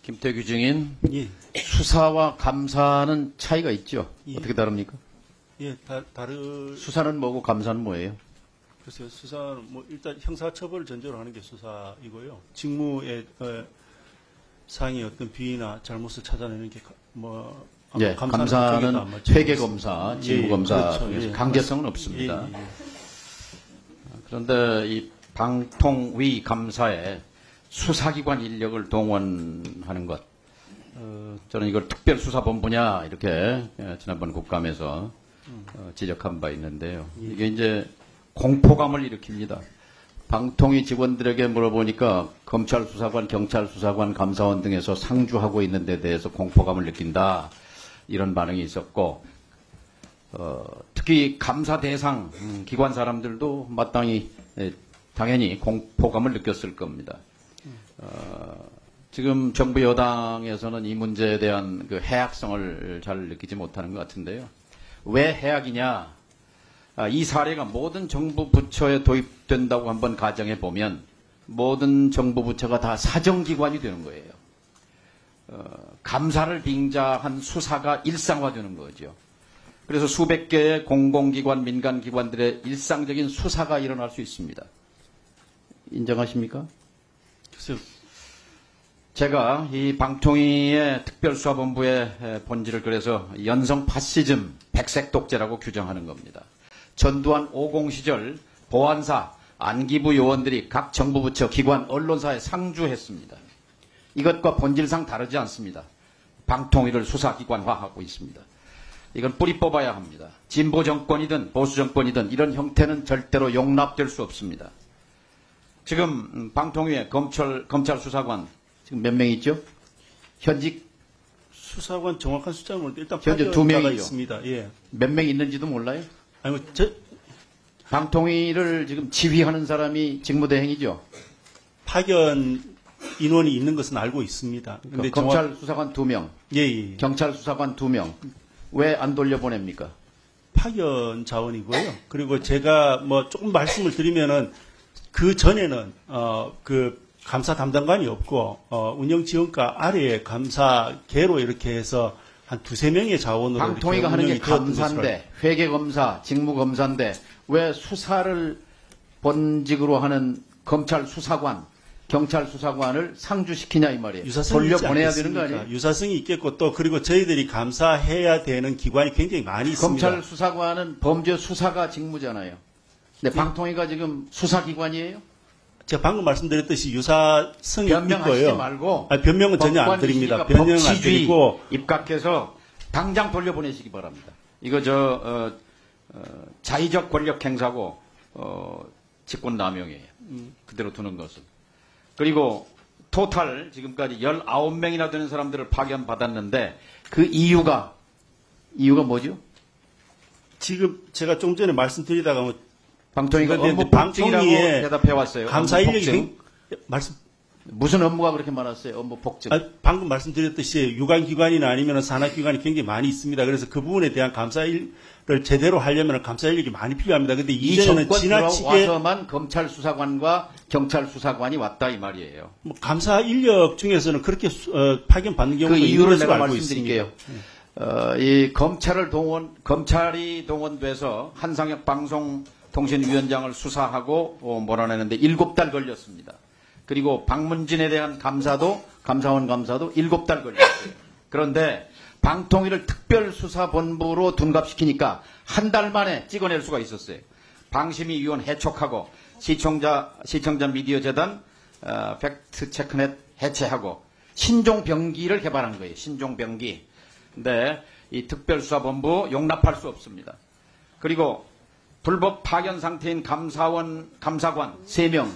김태규 증인, 예. 수사와 감사는 차이가 있죠? 예. 어떻게 다릅니까? 예, 수사는 뭐고 감사는 뭐예요? 글쎄요, 수사는 뭐 일단 형사처벌을 전제로 하는 게 수사이고요. 직무의 상의 어떤 비위나 잘못을 찾아내는 게 예, 감사는 회계검사, 직무검사 예, 그렇죠. 중에서 예, 강제성은 예, 없습니다. 예, 예. 그런데 이 방통위 감사에 수사기관 인력을 동원하는 것, 저는 이걸 특별수사본부냐 이렇게 지난번 국감에서 지적한 바 있는데요. 이게 이제 공포감을 일으킵니다. 방통위 직원들에게 물어보니까 검찰 수사관, 경찰 수사관, 감사원 등에서 상주하고 있는 데 대해서 공포감을 느낀다. 이런 반응이 있었고, 특히 감사 대상 기관 사람들도 마땅히 당연히 공포감을 느꼈을 겁니다. 지금 정부 여당에서는 이 문제에 대한 그 해악성을 잘 느끼지 못하는 것 같은데요. 왜 해악이냐? 이 사례가 모든 정부 부처에 도입된다고 한번 가정해 보면 모든 정부 부처가 다 사정기관이 되는 거예요. 감사를 빙자한 수사가 일상화되는 거죠. 그래서 수백 개의 공공기관, 민간기관들의 일상적인 수사가 일어날 수 있습니다. 인정하십니까? 글쎄요. 제가 이 방통위의 특별수사본부의 본질을 그래서 연성 파시즘, 백색 독재라고 규정하는 겁니다. 전두환 50 시절 보안사, 안기부 요원들이 각 정부 부처, 기관, 언론사에 상주했습니다. 이것과 본질상 다르지 않습니다. 방통위를 수사기관화하고 있습니다. 이건 뿌리 뽑아야 합니다. 진보 정권이든 보수 정권이든 이런 형태는 절대로 용납될 수 없습니다. 지금 방통위에 검찰 수사관 지금 몇 명 있죠? 현직 수사관 정확한 숫자는 모르는데 일단 현재 파견자가 2명이죠. 있습니다. 예. 몇 명 있는지도 몰라요? 아니 방통위를 지금 지휘하는 사람이 직무대행이죠. 파견 인원이 있는 것은 알고 있습니다. 근데 검찰 수사관 2명, 예. 경찰 수사관 2명. 왜 안 돌려보냅니까? 파견 자원이고요. 그리고 제가 뭐 조금 말씀을 드리면은 그 전에는 그 감사 담당관이 없고 운영 지원과 아래에 감사계로 이렇게 해서 한 두세 명의 자원으로 방통위가 하는 게 감사인데, 회계검사, 직무검사인데 왜 수사를 본직으로 하는 검찰 수사관, 경찰 수사관을 상주시키냐 이 말이에요. 돌려보내야 되는 거 아니에요? 유사성이 있겠고 또 그리고 저희들이 감사해야 되는 기관이 굉장히 많이 있습니다. 검찰 수사관은 범죄 수사가 직무잖아요. 근데 방통위가 지금 수사기관이에요? 제가 방금 말씀드렸듯이 유사성이 변명하시지 있고요. 말고 변명은 전혀 안 드립니다. 변명은 안 드리고 입각해서 당장 돌려보내시기 바랍니다. 이거 자의적 권력 행사고 직권남용이에요. 그대로 두는 것은. 그리고 토탈 지금까지 19명이나 되는 사람들을 파견받았는데 그 이유가 뭐죠? 지금 제가 좀 전에 말씀드리다가 뭐 방통위가 업무 폭증이라고 대답해 왔어요. 감사 인력이 무슨 업무가 그렇게 많았어요? 업무 폭증. 방금 말씀드렸듯이 유관기관이나 아니면 산하기관이 굉장히 많이 있습니다. 그래서 그 부분에 대한 감사 일을 제대로 하려면 감사 인력이 많이 필요합니다. 근데 이 이전에는 정권 지나치게 들어와서만 검찰 수사관과 경찰 수사관이 왔다 이 말이에요. 뭐 감사 인력 중에서는 그렇게 파견 받는 경우도 그 이유를 내가 알고 말씀드릴게요. 이 검찰이 동원돼서 한상혁 방송통신위원장을 수사하고 몰아내는데 7달 걸렸습니다. 그리고 박문진에 대한 감사원 감사도 7달 걸렸어요. 그런데 방통위를 특별수사본부로 둔갑시키니까 한 달 만에 찍어낼 수가 있었어요. 방심위위원 해촉하고 시청자 미디어 재단 팩트체크넷 해체하고 신종병기를 개발한 거예요. 신종병기. 근데 이 특별수사본부 용납할 수 없습니다. 그리고 불법 파견 상태인 감사관 3명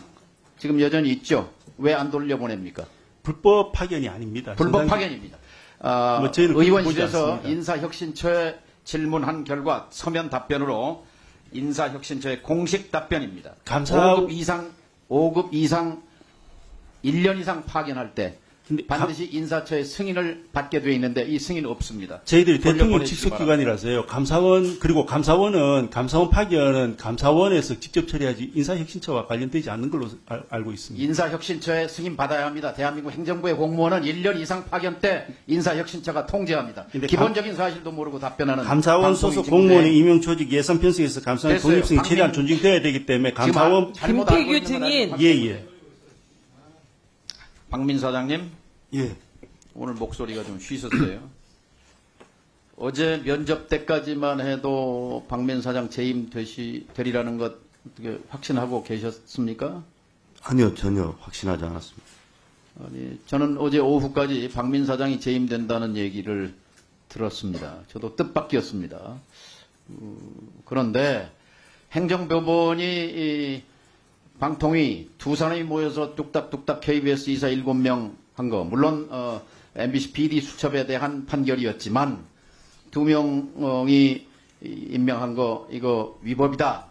지금 여전히 있죠. 왜 안 돌려보냅니까? 불법 파견이 아닙니다. 불법 파견입니다. 의원실에서 인사혁신처에 질문한 결과 서면 답변으로 인사혁신처의 공식 답변입니다. 5급 이상 1년 이상 파견할 때 근데 반드시 인사처의 승인을 받게 돼 있는데 이 승인 없습니다. 저희들이 대통령 돌려보내주시기 직속기관이라서요. 그리고 감사원 파견은 감사원에서 직접 처리하지 인사혁신처와 관련되지 않는 걸로 알고 있습니다. 인사혁신처에 승인 받아야 합니다. 대한민국 행정부의 공무원은 1년 이상 파견 때 인사혁신처가 통제합니다. 근데 기본적인 사실도 모르고 답변하는 감사원 방송이 소속 지금 공무원의 임용 조직 예산 편성에서 감사원 됐어요. 독립성이 박민- 최대한 존중돼야 되기 때문에 지금 감사원 잘못 알고 김태규 있는 건 증인. 아니고 예예. 박민 사장님 예. 오늘 목소리가 좀 쉬셨어요. 어제 면접 때까지만 해도 박민 사장 재임 되리라는 것 어떻게 확신하고 계셨습니까? 아니요, 전혀 확신하지 않았습니다. 아니, 저는 어제 오후까지 박민 사장이 재임된다는 얘기를 들었습니다. 저도 뜻밖이었습니다. 그런데 행정법원이 이 방통위 두 사람이 모여서 뚝딱뚝딱 KBS 이사 7명 한 거, 물론 MBC PD 수첩에 대한 판결이었지만 2명이 임명한 거 이거 위법이다.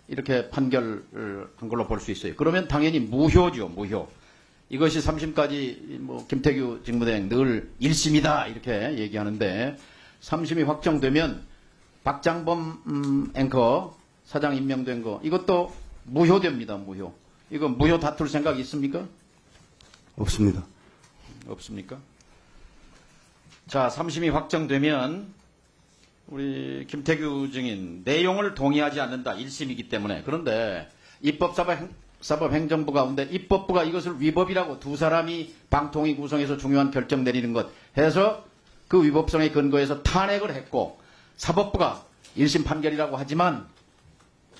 이렇게 판결을 한 걸로 볼 수 있어요. 그러면 당연히 무효죠, 무효. 이것이 3심까지 뭐 김태규 직무대행 늘 1심이다 이렇게 얘기하는데 3심이 확정되면 박장범 앵커 사장 임명된 거 이것도 무효됩니다. 무효. 이거 무효 다툴 생각 있습니까? 없습니다. 없습니까? 자, 3심이 확정되면 우리 김태규 증인 내용을 동의하지 않는다. 1심이기 때문에. 그런데 입법사법행정부 가운데 입법부가 이것을 위법이라고 두 사람이 방통위 구성해서 중요한 결정 내리는 것 해서 그 위법성에 근거해서 탄핵을 했고 사법부가 1심 판결이라고 하지만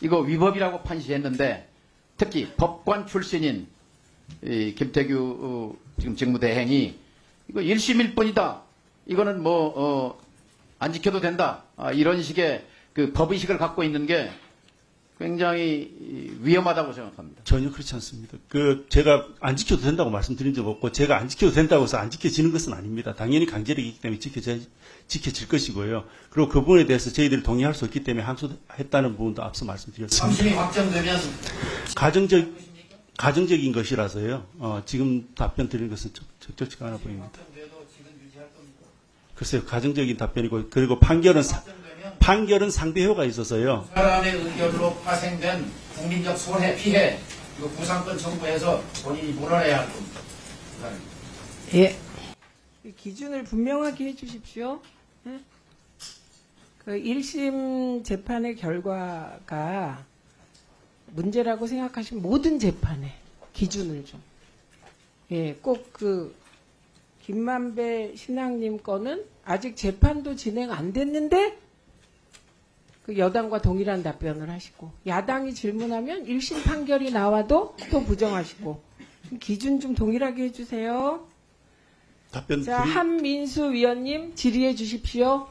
이거 위법이라고 판시했는데 특히 법관 출신인 이 김태규 지금 직무대행이 이거 1심일 뿐이다. 이거는 안 지켜도 된다. 이런 식의 그 법의식을 갖고 있는 게 굉장히 위험하다고 생각합니다. 전혀 그렇지 않습니다. 제가 안 지켜도 된다고 말씀드린 적 없고, 제가 안 지켜도 된다고 해서 안 지켜지는 것은 아닙니다. 당연히 강제력이 있기 때문에 지켜질 것이고요. 그리고 그 부분에 대해서 저희들이 동의할 수 없기 때문에 항소했다는 부분도 앞서 말씀드렸습니다. 3심이 확정되면 가정적인 것이라서요. 지금 답변 드리는 것은 적절치가 않아 보입니다. 글쎄요, 가정적인 답변이고, 그리고 판결은 상대효가 있어서요. 사람의 의견으로 파생된 국민적 손해, 피해, 이거 구상권 청구해서 본인이 물어내야 할 겁니다. 예. 기준을 분명하게 해주십시오. 예? 그 1심 재판의 결과가 문제라고 생각하시면 모든 재판의 기준을 좀. 예, 꼭 김만배 신앙님 거는 아직 재판도 진행 안 됐는데 그 여당과 동일한 답변을 하시고 야당이 질문하면 1심 판결이 나와도 또 부정하시고 기준 좀 동일하게 해주세요. 답변 자, 한민수 위원님 질의해 주십시오.